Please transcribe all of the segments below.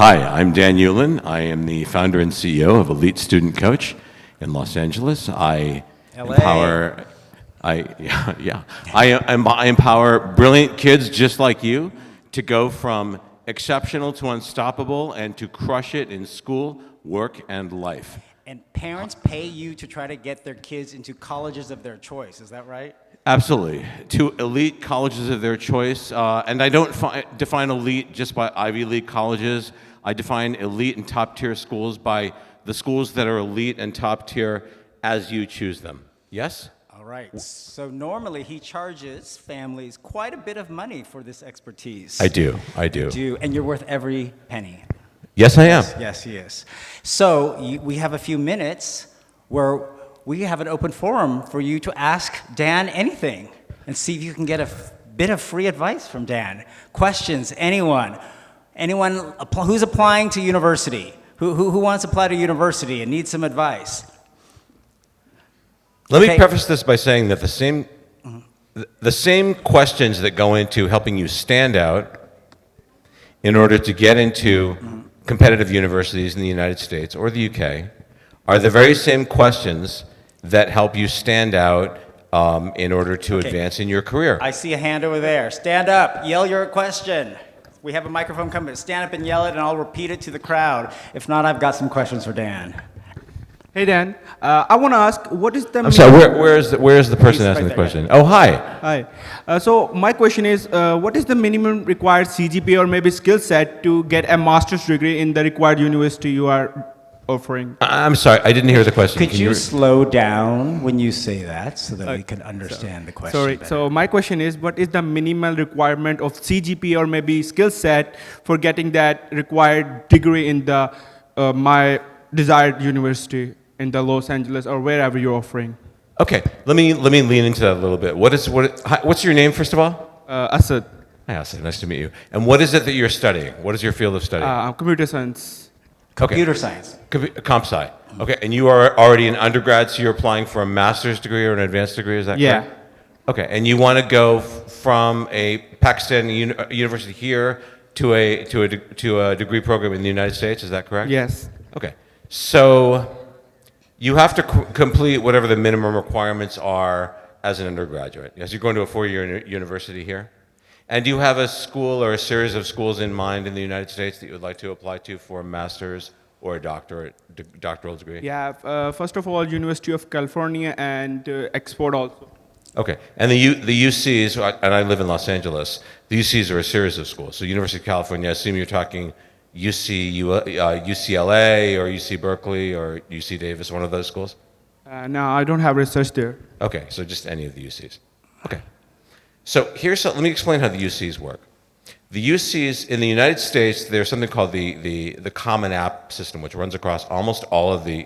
Hi, I'm Dan Ullin. I am the founder and CEO of Elite Student Coach in Los Angeles. I LA. empower, I empower brilliant kids just like you to go from exceptional to unstoppable and to crush it in school, work, and life. And parents pay you to try to get their kids into colleges of their choice, is that right? Absolutely. To elite colleges of their choice. And I don't define elite just by Ivy League colleges. I define elite and top tier schools by the schools that are elite and top tier as you choose them. Yes? All right. So normally he charges families quite a bit of money for this expertise. I do. And you're worth every penny. Yes, I am. Yes, he is. So we have a few minutes where we have an open forum for you to ask Dan anything and see if you can get a bit of free advice from Dan. Questions, anyone? Anyone who's applying to university? Who wants to apply to university and needs some advice? Let me preface this by saying that the same questions that go into helping you stand out in order to get into competitive universities in the United States or the UK are the very same questions that help you stand out in order to advance in your career. I see a hand over there. Stand up, yell your question. We have a microphone coming. Stand up and yell it, and I'll repeat it to the crowd. If not, I've got some questions for Dan. Hey Dan, I want to ask, what is the... I'm sorry, where's the person asking the question? Oh, hi. Hi. So my question is, what is the minimum required CGPA or maybe skill set to get a master's degree in the required university you are offering? I'm sorry, I didn't hear the question. Could you slow down when you say that so that we can understand the question Sorry, better? so my question is, what is the minimal requirement of CGPA or maybe skill set for getting that required degree in the my desired university in the Los Angeles or wherever you're offering? Okay, let me lean into that a little bit. What's your name, first of all? Asad. Hi, Asad, nice to meet you. And what is it that you're studying? What is your field of study? Computer science. Computer science. Comp sci. Okay, and you are already an undergrad, so you're applying for a master's degree or an advanced degree, is that correct? Yeah. Okay, and you want to go from a Pakistani university here to a degree program in the United States, is that correct? Yes. Okay, so you have to complete whatever the minimum requirements are as an undergraduate. Yes, you're going to a four-year university here. And do you have a school or a series of schools in mind in the United States that you would like to apply to for a master's or a doctoral degree? Yeah, first of all, University of California and Export also. Okay, and the UCs, and I live in Los Angeles, the UCs are a series of schools. So University of California, I assume you're talking UCLA or UC Berkeley or UC Davis, one of those schools? No, I don't have research there. Okay, so just any of the UCs. Okay. So let me explain how the UCs work. The UCs in the United States, there's something called the Common App system, which runs across almost all of the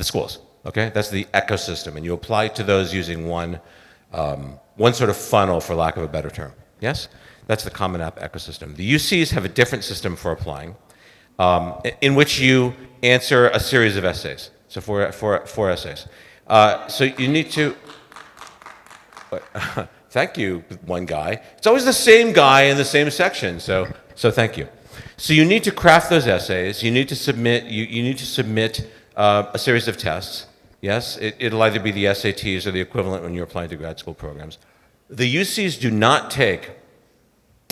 schools. Okay, that's the ecosystem, and you apply to those using one sort of funnel, for lack of a better term. Yes, that's the Common App ecosystem. The UCs have a different system for applying, in which you answer a series of essays. So four essays. So you need to. Thank you, one guy. It's always the same guy in the same section, so thank you. So you need to craft those essays. You need to submit. You need to submit a series of tests. Yes, it'll either be the SATs or the equivalent when you're applying to grad school programs. The UCs do not take.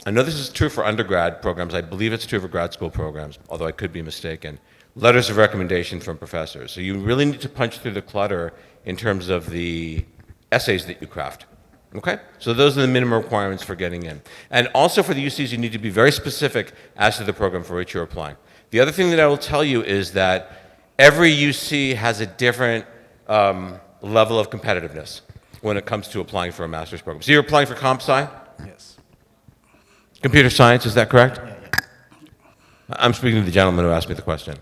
I know this is true for undergrad programs. I believe it's true for grad school programs, although I could be mistaken. Letters of recommendation from professors. So you really need to punch through the clutter in terms of the essays that you craft. Okay? So those are the minimum requirements for getting in. And also for the UCs, you need to be very specific as to the program for which you're applying. The other thing that I will tell you is that every UC has a different level of competitiveness when it comes to applying for a master's program. So you're applying for comp sci? Yes. Computer science, is that correct? Yeah. I'm speaking to the gentleman who asked me the question.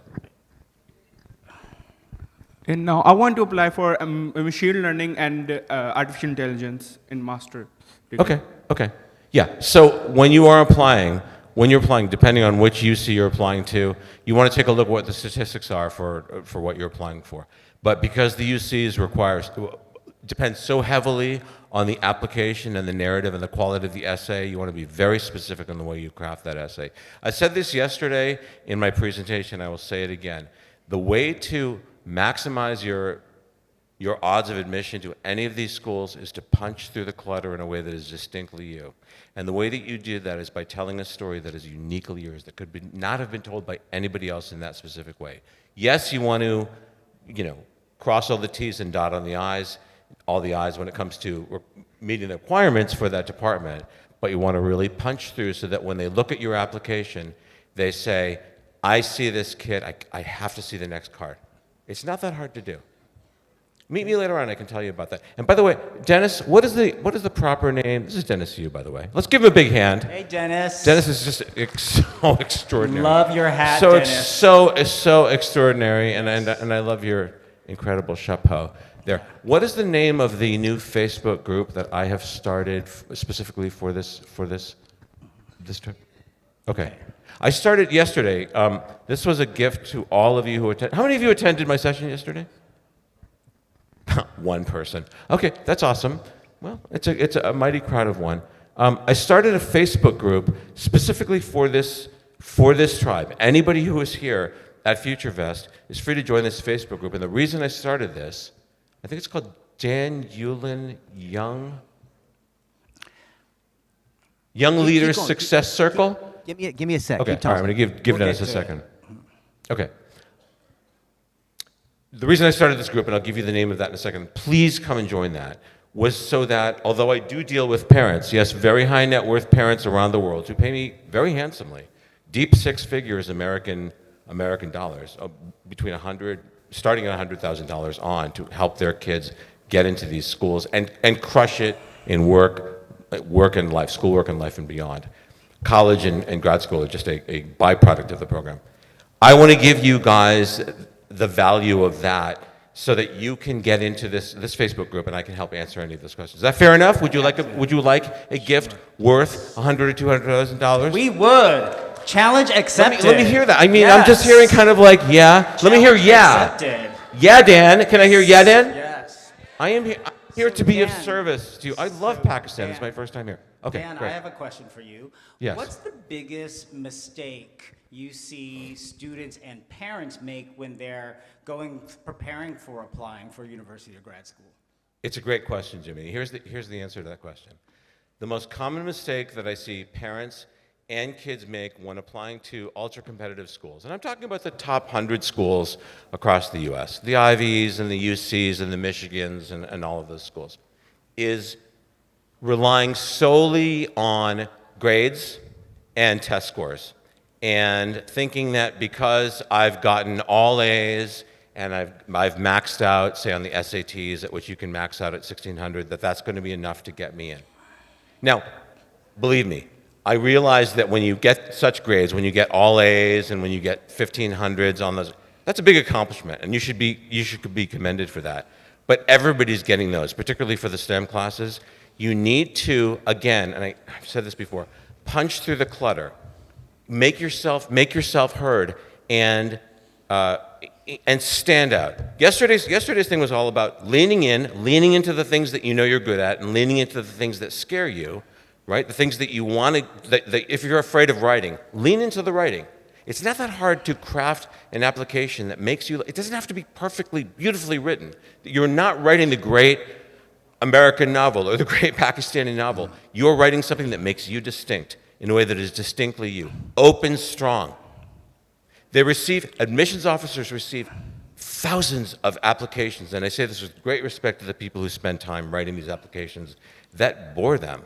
And now I want to apply for machine learning and artificial intelligence in master degree. Okay. Yeah, so when you're applying, depending on which UC you're applying to, you want to take a look at what the statistics are for what you're applying for. But because the UCs depend so heavily on the application and the narrative and the quality of the essay. You want to be very specific in the way you craft that essay. I said this yesterday in my presentation. I will say it again. The way to maximize your odds of admission to any of these schools is to punch through the clutter in a way that is distinctly you. And the way that you do that is by telling a story that is uniquely yours, that could not have been told by anybody else in that specific way. Yes, you want to, cross all the T's and dot on the I's, all the I's when it comes to meeting the requirements for that department, but you want to really punch through so that when they look at your application, they say, I see this kid, I have to see the next card. It's not that hard to do. Meet me later on, I can tell you about that. And by the way, Dennis, what is the proper name? This is Dennis Yu, by the way. Let's give him a big hand. Hey, Dennis. Dennis is just so extraordinary. Love your hat, so Dennis. It's so extraordinary, and I love your incredible chapeau there. What is the name of the new Facebook group that I have started specifically for this trip? Okay. I started yesterday. This was a gift to all of you who attended. How many of you attended my session yesterday? One person. Okay, that's awesome. Well, it's a mighty crowd of one. I started a Facebook group specifically for this tribe. Anybody who is here at FutureVest is free to join this Facebook group. And the reason I started this, I think it's called Dan Ullin Young Leaders going. Success Circle. Give me a sec. Okay, Keep all right, talking. I'm going to give We'll Dennis get a to it. second. Okay. The reason I started this group, and I'll give you the name of that in a second, please come and join that, was so that, although I do deal with parents, yes, very high net worth parents around the world who pay me very handsomely, deep six figures American dollars, between starting at $100,000 on to help their kids get into these schools and crush it in work and life, schoolwork and life and beyond. College and grad school are just a byproduct of the program. I want to give you guys the value of that so that you can get into this Facebook group and I can help answer any of those questions. Is that fair enough? Would you like a gift worth $100,000 or $200,000? We would. Challenge accepted. Let me hear that. I mean, I'm just hearing kind of like, yeah. Let me hear yeah. Accepted. Yeah, Dan. Can I hear yeah, Dan? Yes. I'm here to be of Dan, service to you. I love Pakistan. It's my first time here. Okay, Dan, great. I have a question for you. Yes. What's the biggest mistake you see students and parents make when they're preparing for applying for university or grad school? It's a great question, Jimmy. Here's the answer to that question. The most common mistake that I see parents and kids make when applying to ultra-competitive schools, and I'm talking about the top 100 schools across the U.S., the Ivies and the UCs and the Michigans and all of those schools, is relying solely on grades and test scores and thinking that because I've gotten all A's and I've maxed out, say on the SATs, at which you can max out at 1600, that's going to be enough to get me in. Now, believe me, I realize that when you get such grades, when you get all A's and when you get 1500s on those, that's a big accomplishment, and you should be commended for that. But everybody's getting those, particularly for the STEM classes. You need to, again, and I've said this before, punch through the clutter. Make yourself heard and stand out. Yesterday's thing was all about leaning into the things that you know you're good at, and leaning into the things that scare you, right? The things that you want to. If you're afraid of writing, lean into the writing. It's not that hard to craft an application that makes you. It doesn't have to be perfectly, beautifully written. You're not writing the great American novel or the great Pakistani novel. You're writing something that makes you distinct in a way that is distinctly you. Open, strong. Admissions officers receive thousands of applications, and I say this with great respect to the people who spend time writing these applications, that bore them.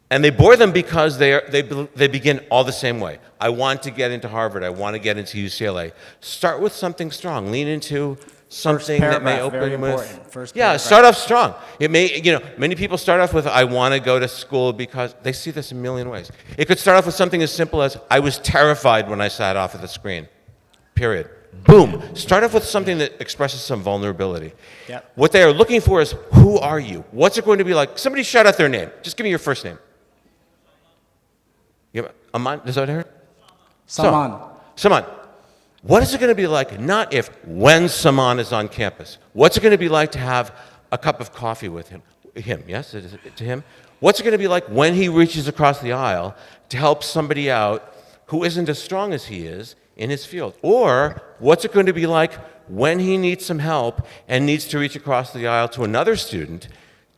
And they bore them because they begin all the same way. I want to get into Harvard. I want to get into UCLA. Start with something strong. Lean into something that may open very with. important. First Yeah, paragraph. start off strong. It may, many people start off with, I want to go to school because they see this a million ways. It could start off with something as simple as, I was terrified when I sat off at the screen. Period. Boom. Start off with something that expresses some vulnerability. Yep. What they are looking for is, who are you? What's it going to be like? Somebody shout out their name. Just give me your first name. Aman, is that her? Saman. What is it going to be like, not if, when Saman is on campus? What's it going to be like to have a cup of coffee with him? him, yes, it is to him. What's it going to be like when he reaches across the aisle to help somebody out who isn't as strong as he is in his field? Or what's it going to be like when he needs some help and needs to reach across the aisle to another student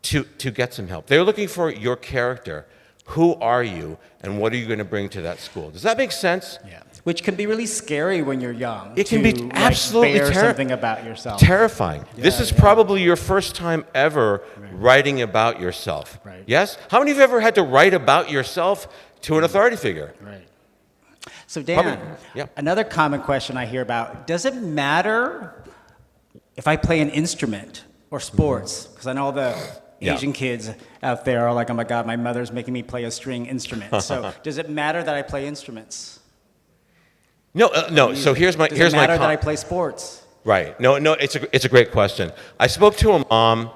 to get some help? They're looking for your character. Who are you, and what are you going to bring to that school? Does that make sense? Yeah. Which can be really scary when you're young. It can be absolutely bear something about yourself. terrifying. This is probably your first time ever writing about yourself. Right. Yes? How many of you have ever had to write about yourself to an authority figure? Right. So Dan, Probably, yeah. another common question I hear about, does it matter if I play an instrument or sports? Because I know all the Yeah. Asian kids out there are like, oh my God, my mother's making me play a string instrument. So does it matter that I play instruments? No, no. So here's my Does it matter com- that I play sports? Right. No, it's a great question. I spoke to a mom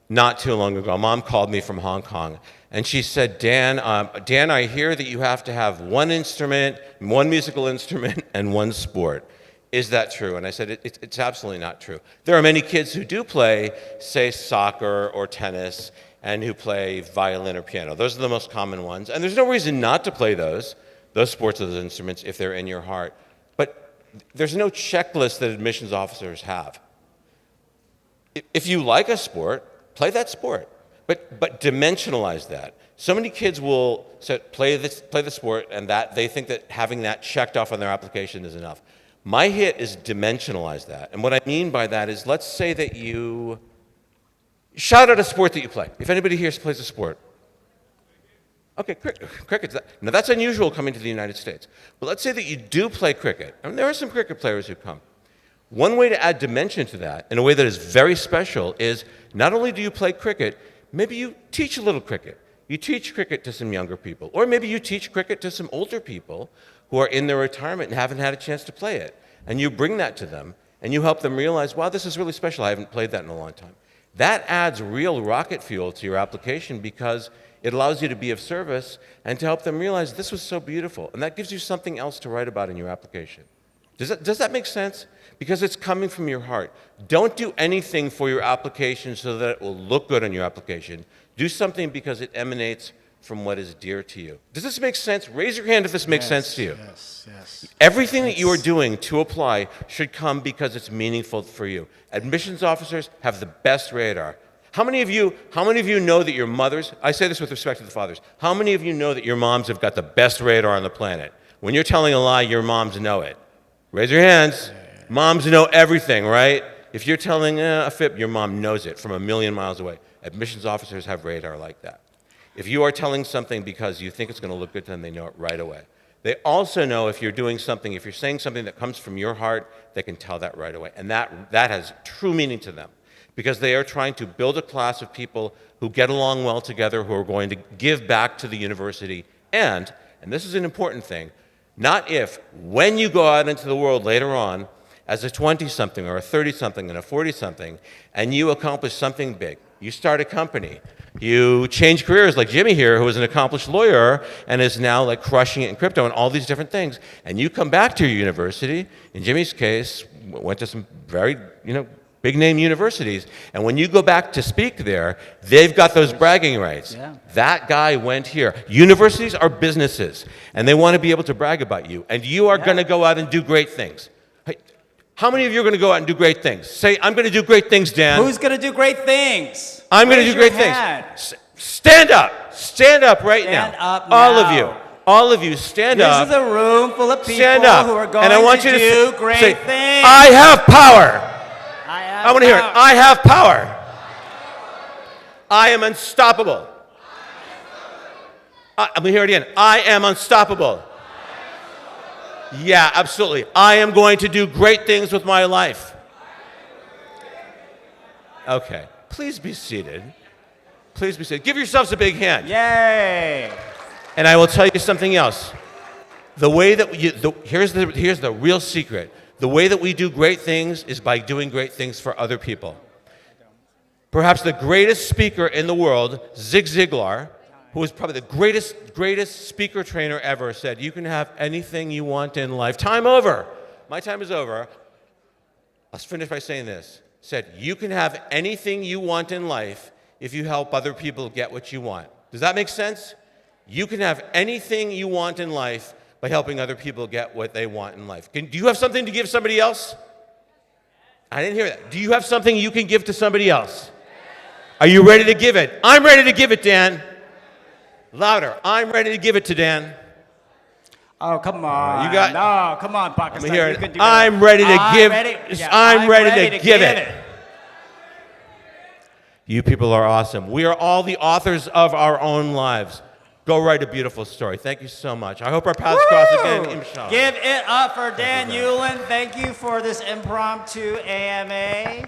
not too long ago. A mom called me from Hong Kong, and she said, Dan, I hear that you have to have one instrument, one musical instrument, and one sport. Is that true? And I said, it's absolutely not true. There are many kids who do play, say, soccer or tennis, and who play violin or piano. Those are the most common ones. And there's no reason not to play those sports or those instruments if they're in your heart. But there's no checklist that admissions officers have. If you like a sport, play that sport. But dimensionalize that. So many kids will say, play the sport, and that they think that having that checked off on their application is enough. My hit is dimensionalize that. And what I mean by that is, let's say that you shout out a sport that you play. If anybody here plays a sport. Okay, cricket. Now that's unusual coming to the United States. But let's say that you do play cricket. I mean, there are some cricket players who come. One way to add dimension to that, in a way that is very special, is not only do you play cricket, maybe you teach a little cricket. You teach cricket to some younger people. Or maybe you teach cricket to some older people who are in their retirement and haven't had a chance to play it. And you bring that to them, and you help them realize, wow, this is really special. I haven't played that in a long time. That adds real rocket fuel to your application because it allows you to be of service and to help them realize this was so beautiful. And that gives you something else to write about in your application. Does that make sense? Because it's coming from your heart. Don't do anything for your application so that it will look good on your application. Do something because it emanates from what is dear to you. Does this make sense? Raise your hand if this makes sense to you. Yes. Everything that you are doing to apply should come because it's meaningful for you. Admissions officers have the best radar. How many of you know that your mothers, I say this with respect to the fathers, how many of you know that your moms have got the best radar on the planet? When you're telling a lie, your moms know it. Raise your hands. Moms know everything, right? If you're telling a fib, your mom knows it from a million miles away. Admissions officers have radar like that. If you are telling something because you think it's going to look good to them, they know it right away. They also know if you're doing something, if you're saying something that comes from your heart, they can tell that right away. And that has true meaning to them because they are trying to build a class of people who get along well together, who are going to give back to the university. And this is an important thing, not if, when you go out into the world later on as a 20-something or a 30-something and a 40-something, and you accomplish something big. You start a company. You change careers like Jimmy here, who is an accomplished lawyer and is now like crushing it in crypto and all these different things. And you come back to your university, in Jimmy's case, went to some very, big name universities. And when you go back to speak there, they've got those bragging rights. Yeah. That guy went here. Universities are businesses, and they want to be able to brag about you. And you are going to go out and do great things. Hey, how many of you are going to go out and do great things? Say, I'm going to do great things, Dan. Who's going to do great things? I'm going to do great things. Stand up. Stand up right Stand now. up All now. of you. All of you, stand up. This is a room full of people Stand up. who are going And I want to you to do great say, things. I have power. I want to hear it. power. I have power. I am unstoppable. I'm going to hear it again. I am unstoppable. Yeah, absolutely. I am going to do great things with my life. Okay. Please be seated. Please be seated. Give yourselves a big hand. Yay! And I will tell you something else. The way that here's the real secret. The way that we do great things is by doing great things for other people. Perhaps the greatest speaker in the world, Zig Ziglar, who was probably the greatest speaker trainer ever, said, you can have anything you want in life. Time over. My time is over. Let's finish by saying this. Said, you can have anything you want in life if you help other people get what you want. Does that make sense? You can have anything you want in life by helping other people get what they want in life. Do you have something to give somebody else? I didn't hear that. Do you have something you can give to somebody else? Are you ready to give it? I'm ready to give it, Dan. Louder. I'm ready to give it to Dan. Oh, come on. You got- No, come on, Pakistan. Let me hear You it. can do that. I'm ready to give. I'm ready to give it. You people are awesome. We are all the authors of our own lives. Go write a beautiful story. Thank you so much. I hope our paths cross again, inshallah. Give it up for Dan Ullin. Thank you for this impromptu AMA.